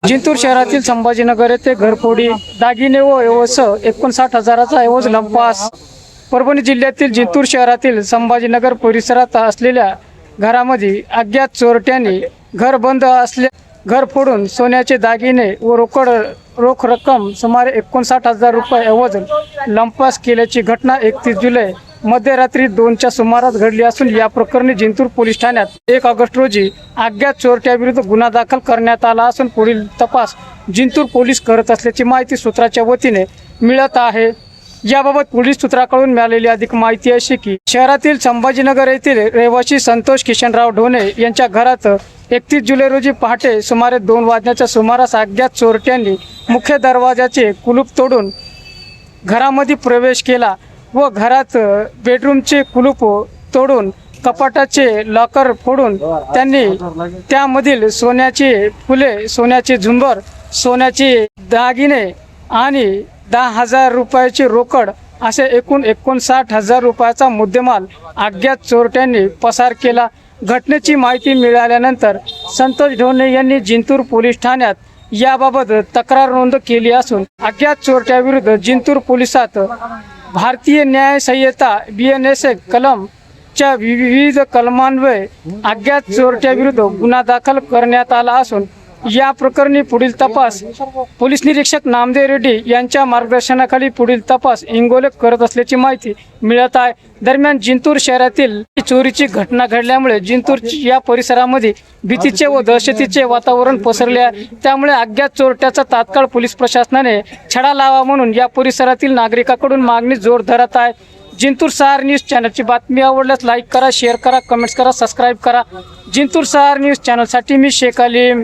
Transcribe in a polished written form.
जिंतूर शहरातील संभाजीनगर येथे घरफोडी, दागिने व ऐवज 59,000चा ऐवज लंपास. परभणी जिल्ह्यातील जिंतूर शहरातील संभाजीनगर परिसरात असलेल्या घरामध्ये अज्ञात चोरट्यांनी घर बंद घर फोडून सोन्याचे दागिने व रोख रक्कम सुमारे 59,000 रुपये ऐवज लंपास केल्याची घटना 31 जुलै मध्यरात्री 2च्या सुमारास घडली असून या प्रकरणी जिंतूर पोलीस ठाण्यात 1 ऑगस्ट रोजी अज्ञात चोरट्याविरुद्ध गुन्हा दाखल करण्यात आला असून पुढील तपास जिंतूर पोलीस करत असल्याची माहिती सूत्राच्या वतीने मिळत आहे. याबाबत पोलीस सूत्राकडून मिळालेली अधिक माहिती अशी की शहरातील संभाजीनगर येथील रहिवासी संतोष किशनराव ढोणे यांच्या घरात 31 जुलै रोजी पहाटे सुमारे 2 वाजण्याच्या सुमारास अज्ञात चोरट्यांनी मुख्य दरवाजाचे कुलूप तोडून घरामध्ये प्रवेश केला व घरात बेडरूमचे कुलूप तोडून कपाटाचे लॉकर फोडून त्यांनी त्यामधील सोन्याची फुले, सोन्याचे झुंबर, सोन्याचे दागिने आणि 10,000 रुपयाची रोकड असे एकूण 59,000 रुपयाचा मुद्देमाल अज्ञात चोरट्यांनी पसार केला. घटनेची माहिती मिळाल्यानंतर संतोष ढोणे यांनी जिंतूर पोलीस ठाण्यात याबाबत तक्रार नोंद केली असून अज्ञात चोरट्याविरुद्ध जिंतूर पोलिसात भारतीय न्याय संहिता BNSS कलमच्या विविध कलमान्वये अज्ञात चोरट्याविरुद्ध गुन्हा दाखल करण्यात आला असून या प्रकरणी पुढील तपास पोलीस निरीक्षक नामदेव रेड्डी यांच्या मार्गदर्शनाखाली पुढील तपास इंगोले करत असल्याची माहिती मिळत आहे. दरम्यान जिंतूर शहरातील चोरीची घटना घडल्यामुळे जिंतूर या परिसरामध्ये भीतीचे व दहशतीचे वातावरण पसरले आहे. त्यामुळे अज्ञात चोरट्याचा तात्काळ पोलीस प्रशासनाने छडा लावा म्हणून या परिसरातील नागरिकांकडून मागणी जोर धरत आहे. जिंतूर सहार न्यूज चॅनलची बातमी आवडल्यास लाईक करा, शेअर करा, कमेंट्स करा, सबस्क्राईब करा. जिंतूर सहार न्यूज चॅनलसाठी मी शेख अलीम.